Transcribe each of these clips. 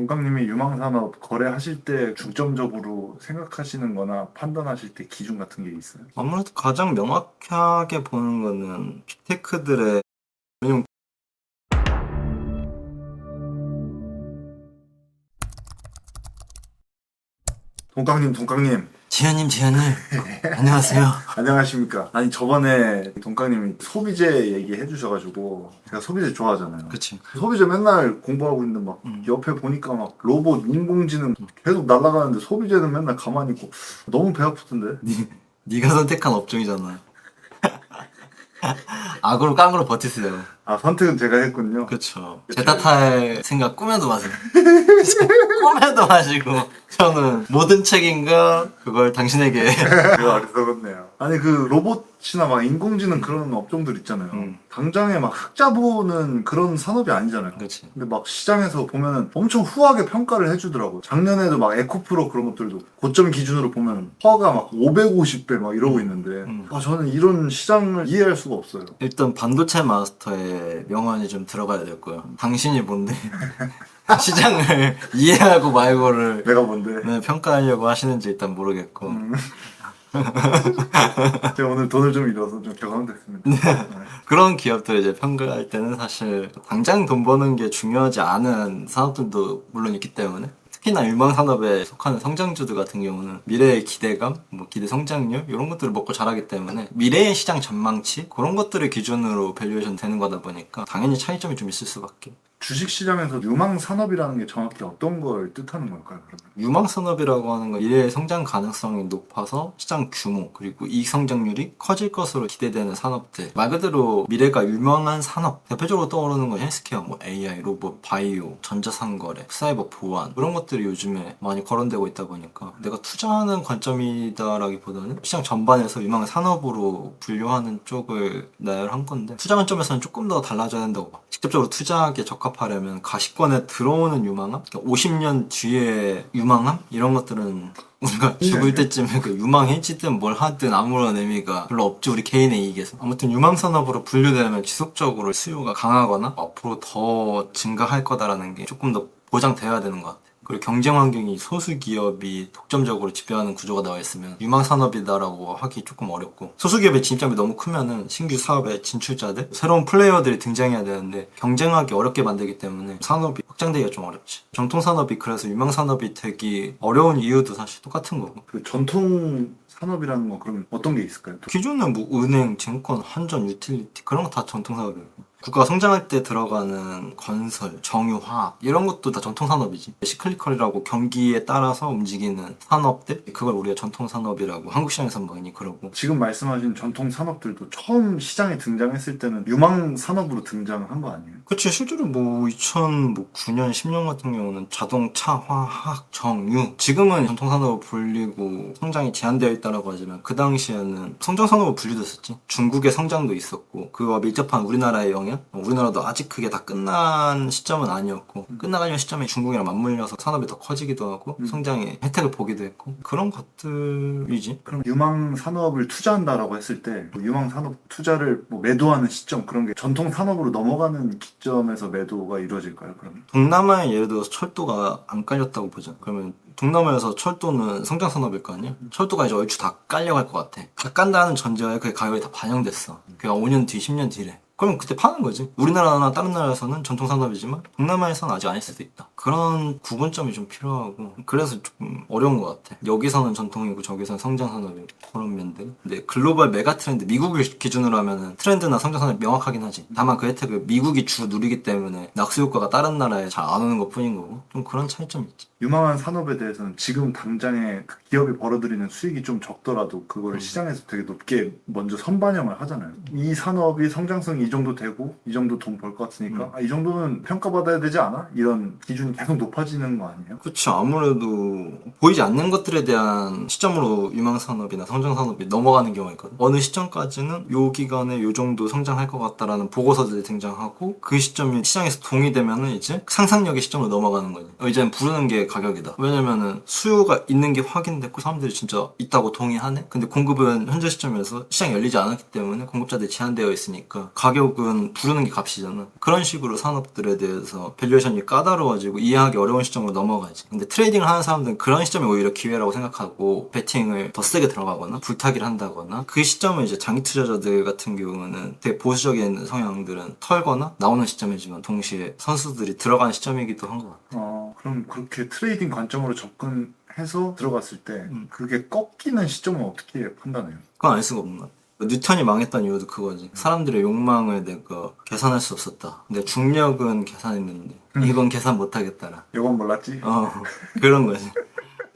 동강님이 유망산업 거래하실 때 중점적으로 생각하시는 거나 판단하실 때 기준 같은 게 있어요? 아무래도 가장 명확하게 보는 거는 빅테크들의 전용. 동강님. 지현님, 안녕하세요. 안녕하십니까. 아니, 저번에 동강님이 소비재 얘기해 주셔가지고, 제가 소비재 좋아하잖아요. 그치. 소비재 맨날 공부하고 있는데 막 옆에 보니까 막 로봇, 인공지능 계속 날아가는데 소비재는 맨날 가만히 있고 너무 배 아프던데? 네가 선택한 업종이잖아. 악으로 깡으로 버티세요. 아, 선택은 제가 했군요. 그쵸. 제 탓할 생각 꿈에도 마세요. 꿈에도 마시고 저는 모든 책임과 그걸 당신에게. 제가 어리석었네요. 아니, 그 로봇이나 막 인공지능 그런 업종들 있잖아요. 당장에 막 흑자 보는 그런 산업이 아니잖아요. 그치. 근데 막 시장에서 보면은 엄청 후하게 평가를 해주더라고요. 작년에도 막 에코프로 그런 것들도 고점 기준으로 보면 허가 막 550배 막 이러고 있는데 아, 저는 이런 시장을 이해할 수가 없어요. 일단 반도체 마스터의 명언이 좀 들어가야 될 거예요. 당신이 뭔데 시장을 이해하고 말고를 내가 뭔데? 네, 평가하려고 하시는지 일단 모르겠고. 제가 오늘 돈을 좀 잃어서 좀 격앙됐습니다. 그런 기업들 이제 평가할 때는 사실 당장 돈 버는 게 중요하지 않은 산업들도 물론 있기 때문에, 특히나 유망 산업에 속하는 성장주들 같은 경우는 미래의 기대감, 뭐 기대 성장률 이런 것들을 먹고 자라기 때문에 미래의 시장 전망치 그런 것들을 기준으로 밸류에이션 되는 거다 보니까 당연히 차이점이 좀 있을 수밖에. 주식시장에서 유망 산업이라는 게 정확히 어떤 걸 뜻하는 걸까요, 그러면? 유망 산업이라고 하는 건 미래의 성장 가능성이 높아서 시장 규모 그리고 이익 성장률이 커질 것으로 기대되는 산업들, 말 그대로 미래가 유명한 산업, 대표적으로 떠오르는 건 헬스케어, 뭐 AI, 로봇, 바이오, 전자상거래, 사이버 보안 이런 것들이 요즘에 많이 거론되고 있다 보니까 내가 투자하는 관점이다라기보다는 시장 전반에서 유망한 산업으로 분류하는 쪽을 나열한 건데, 투자 관점에서는 조금 더 달라져야 된다고 봐. 직접적으로 투자하기에 적합하려면 가시권에 들어오는 유망함? 그러니까 50년 뒤에 유망함? 이런 것들은 우리가 죽을 때쯤에 그 유망해지든 뭘 하든 아무런 의미가 별로 없죠, 우리 개인의 이익에서. 아무튼 유망산업으로 분류되면 지속적으로 수요가 강하거나 앞으로 더 증가할 거다라는 게 조금 더 보장돼야 되는 것 같아요. 그리고 경쟁 환경이 소수 기업이 독점적으로 지배하는 구조가 나와 있으면 유망 산업이다라고 하기 조금 어렵고, 소수 기업의 진입장이 너무 크면은 신규 사업의 진출자들, 새로운 플레이어들이 등장해야 되는데 경쟁하기 어렵게 만들기 때문에 산업이 확장되기가 좀 어렵지. 정통 산업이 그래서 유망 산업이 되기 어려운 이유도 사실 똑같은 거고. 그 전통 산업이라는 건 그러면 어떤 게 있을까요? 기존은 뭐 은행, 증권, 한전, 유틸리티 그런 거 다 전통 산업이고, 국가가 성장할 때 들어가는 건설, 정유, 화학 이런 것도 다 전통 산업이지. 시클리컬이라고 경기에 따라서 움직이는 산업들, 그걸 우리가 전통 산업이라고 한국 시장에서 많이 그러고. 지금 말씀하신 전통 산업들도 처음 시장에 등장했을 때는 유망 산업으로 등장한 거 아니에요? 그치, 실제로 뭐 2009년, 10년 같은 경우는 자동차, 화학, 정유, 지금은 전통산업으로 불리고 성장이 제한되어 있다라고 하지만 그 당시에는 성장산업으로 분류됐었지. 중국의 성장도 있었고 그와 밀접한 우리나라의 영향, 우리나라도 아직 그게 다 끝난 시점은 아니었고, 끝나가려는 시점에 중국이랑 맞물려서 산업이 더 커지기도 하고 성장의 혜택을 보기도 했고, 그런 것들이지. 그럼 유망 산업을 투자한다라고 했을 때 유망 산업 투자를 뭐 매도하는 시점 그런 게 전통 산업으로 넘어가는 기점에서 매도가 이루어질까요? 그러면? 동남아에 예를 들어서 철도가 안 깔렸다고 보자. 그러면 동남아에서 철도는 성장 산업일 거 아니야? 철도가 이제 얼추 다 깔려갈 것 같아. 다 깐다는 전제하에 그 가격이 다 반영됐어. 그게 5년 뒤, 10년 뒤래. 그럼 그때 파는 거지. 우리나라나 다른 나라에서는 전통 산업이지만 동남아에서는 아직 아닐 수도 있다. 그런 구분점이 좀 필요하고, 그래서 조금 어려운 것 같아. 여기서는 전통이고 저기서는 성장 산업이고 그런 면들. 근데 글로벌 메가 트렌드, 미국을 기준으로 하면은 트렌드나 성장 산업이 명확하긴 하지. 다만 그 혜택을 미국이 주 누리기 때문에 낙수 효과가 다른 나라에 잘 안 오는 것 뿐인 거고, 좀 그런 차이점이 있지. 유망한 산업에 대해서는 지금 당장에 그 기업이 벌어들이는 수익이 좀 적더라도 그거를 시장에서 되게 높게 먼저 선반영을 하잖아요. 이 산업이 성장성이 이 정도 되고 이 정도 돈 벌 것 같으니까 아, 이 정도는 평가받아야 되지 않아? 이런 기준이 계속 높아지는 거 아니에요? 그쵸. 아무래도 보이지 않는 것들에 대한 시점으로 유망산업이나 성장산업이 넘어가는 경우가 있거든. 어느 시점까지는 요 기간에 요 정도 성장할 것 같다라는 보고서들이 등장하고, 그 시점이 시장에서 동의되면은 이제 상상력의 시점으로 넘어가는 거지. 이제는 부르는 게 가격이다. 왜냐면은 수요가 있는 게 확인됐고 사람들이 진짜 있다고 동의하네? 근데 공급은 현재 시점에서 시장이 열리지 않았기 때문에 공급자들이 제한되어 있으니까 가격은 부르는 게 값이잖아. 그런 식으로 산업들에 대해서 밸류에이션이 까다로워지고 이해하기 어려운 시점으로 넘어가지. 근데 트레이딩을 하는 사람들은 그런 시점이 오히려 기회라고 생각하고 베팅을 더 세게 들어가거나 불타기를 한다거나 그 시점을 이제 장기 투자자들 같은 경우는 되게 보수적인 성향들은 털거나 나오는 시점이지만 동시에 선수들이 들어가는 시점이기도 한 것 같아. 그럼 그렇게 트레이딩 관점으로 접근해서 들어갔을 때 그게 꺾이는 시점은 어떻게 판단해요? 그건 알 수가 없는 것 같아. 뉴턴이 망했던 이유도 그거지. 사람들의 욕망을 내가 계산할 수 없었다. 근데 중력은 계산했는데 이건 계산 못하겠다라. 이건 몰랐지? 그런 거지.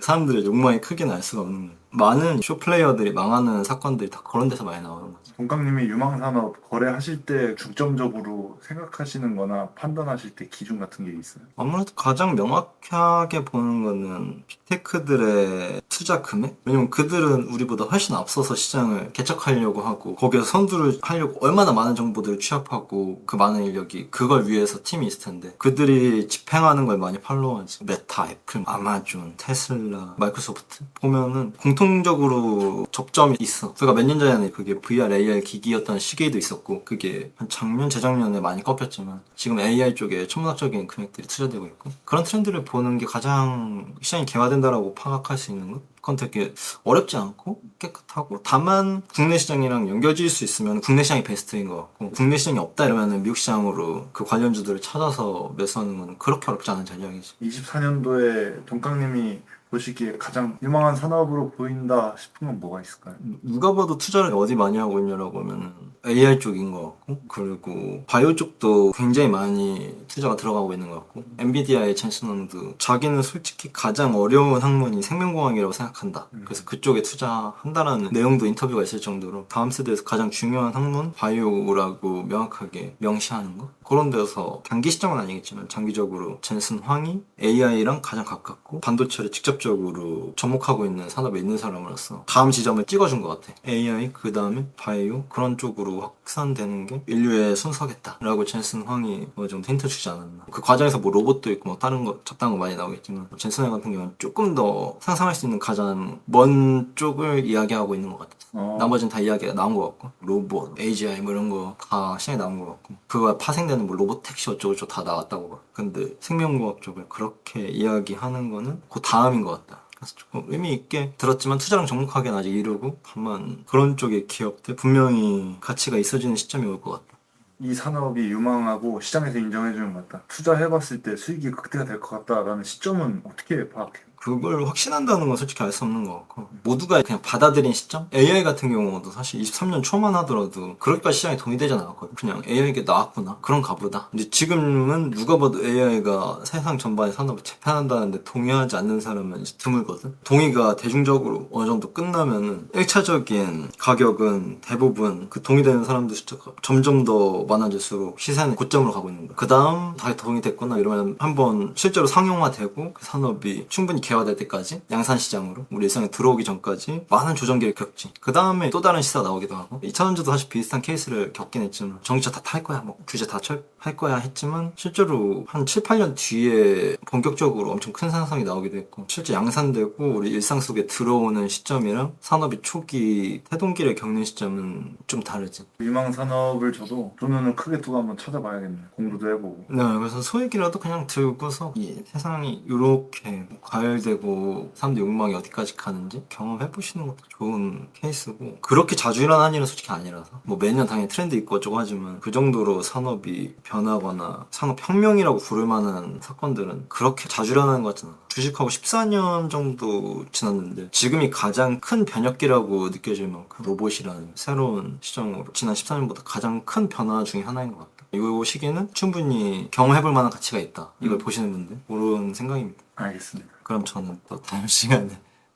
사람들의 욕망이 크게는 알 수가 없는 거지. 많은 쇼플레이어들이 망하는 사건들이 다 그런 데서 많이 나오는 거지. 동강님이 유망산업 거래하실 때 중점적으로 생각하시는 거나 판단하실 때 기준 같은 게 있어요? 아무래도 가장 명확하게 보는 거는 빅테크들의 투자 금액? 왜냐면 그들은 우리보다 훨씬 앞서서 시장을 개척하려고 하고 거기에서 선두를 하려고 얼마나 많은 정보들을 취합하고 그 많은 인력이 그걸 위해서 팀이 있을 텐데 그들이 집행하는 걸 많이 팔로우하지. 메타, 애플, 아마존, 테슬라, 마이크로소프트 보면은 공통적으로 접점이 있어. 제가 몇 년 전에는 그게 VR, AR 기기였던 시기에도 있었고 그게 한 작년, 재작년에 많이 꺾였지만 지금 AI 쪽에 천문학적인 금액들이 투자되고 있고 그런 트렌드를 보는 게 가장 시장이 개화된다라고 파악할 수 있는 것? 그건 되게 어렵지 않고 깨끗하고 다만 국내 시장이랑 연결지을 수 있으면 국내 시장이 베스트인 것 같고 국내 시장이 없다 이러면 미국 시장으로 그 관련주들을 찾아서 매수하는 건 그렇게 어렵지 않은 전략이지. 24년도에 동강님이 보시기에 가장 유망한 산업으로 보인다 싶은 건 뭐가 있을까요? 누가 봐도 투자를 어디 많이 하고 있냐라고 하면 AI 쪽인 것 같고 그리고 바이오 쪽도 굉장히 많이 투자가 들어가고 있는 것 같고 엔비디아의 젠슨왕도 자기는 솔직히 가장 어려운 학문이 생명공학이라고 생각한다. 그래서 그쪽에 투자한다라는 내용도 인터뷰가 있을 정도로 다음 세대에서 가장 중요한 학문 바이오라고 명확하게 명시하는 거 그런 데서 단기 시점은 아니겠지만 장기적으로 젠슨 황이 AI랑 가장 가깝고 반도체를 직접적으로 접목하고 있는 산업에 있는 사람으로서 다음 지점을 찍어준 것 같아. AI 그 다음에 바이오 그런 쪽으로 확산되는 게 인류의 순서겠다라고 젠슨 황이 어느 정도 힌트 주지 않았나. 그 과정에서 뭐 로봇도 있고 뭐 다른 거 잡다한 거 많이 나오겠지만 젠슨 황 같은 경우는 조금 더 상상할 수 있는 가장 먼 쪽을 이야기하고 있는 것 같아. 나머지는 다 이야기가 나온 것 같고 로봇, AGI 뭐 이런 거 다 시장에 나온 것 같고 그거에 파생되는 뭐 로봇 택시 어쩌고저쩌고 다 나왔다고 봐. 근데 생명공학 쪽을 그렇게 이야기하는 거는 그 다음인 것 같다. 그래서 조금 의미 있게 들었지만 투자랑 접목하기는 아직 이르고 다만 그런 쪽의 기업들 분명히 가치가 있어지는 시점이 올 것 같다. 이 산업이 유망하고 시장에서 인정해주는 것 같다. 투자해봤을 때 수익이 극대화 될 것 같다라는 시점은 어떻게 파악해요? 그걸 확신한다는 건 솔직히 알 수 없는 것 같고 모두가 그냥 받아들인 시점? AI 같은 경우도 사실 23년 초만 하더라도 그렇게까지 시장에 돈이 되지 않았거든. 그냥 AI가 나왔구나 그런가 보다. 근데 지금은 누가 봐도 AI가 세상 전반의 산업을 재편한다는데 동의하지 않는 사람은 이제 드물거든. 동의가 대중적으로 어느 정도 끝나면은 1차적인 가격은 대부분 그 동의되는 사람들 숫자가 점점 더 많아질수록 시세는 고점으로 가고 있는 거야. 그 다음 다 동의됐구나 이러면 한번 실제로 상용화되고 그 산업이 충분히 개화될 때까지 양산시장으로 우리 일상에 들어오기 전까지 많은 조정기를 겪지. 그 다음에 또 다른 시세가 나오기도 하고 2차전지도 사실 비슷한 케이스를 겪긴 했지만 전기차 다 탈 거야 뭐 규제 다 할 거야 했지만 실제로 한 7, 8년 뒤에 본격적으로 엄청 큰 상승이 나오기도 했고 실제 양산되고 우리 일상 속에 들어오는 시점이랑 산업이 초기 태동기를 겪는 시점은 좀 다르지. 유망 산업을 저도 두 눈을 크게 두고 한번 찾아봐야겠네요. 공부도 해보고. 네, 그래서 소액이라도 그냥 들고서 이 세상이 이렇게 과열되고 사람들 욕망이 어디까지 가는지 경험해보시는 것도 좋은 케이스고 그렇게 자주 일어나는 일은 솔직히 아니라서 뭐 매년 당연히 트렌드 있고 어쩌고 하지만 그 정도로 산업이 변하거나 산업혁명이라고 부를 만한 사건들은 그렇게 자주 일어나는 것 같잖아. 주식하고 14년 정도 지났는데 지금이 가장 큰 변혁기라고 느껴질 만큼 로봇이라는 새로운 시장으로 지난 14년보다 가장 큰 변화 중에 하나인 것 같다. 이 시기는 충분히 경험해볼 만한 가치가 있다. 이걸 보시는 분들 그런 생각입니다. 알겠습니다. 그럼 저는 또 다음 시간에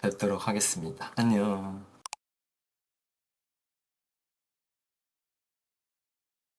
뵙도록 하겠습니다. 안녕.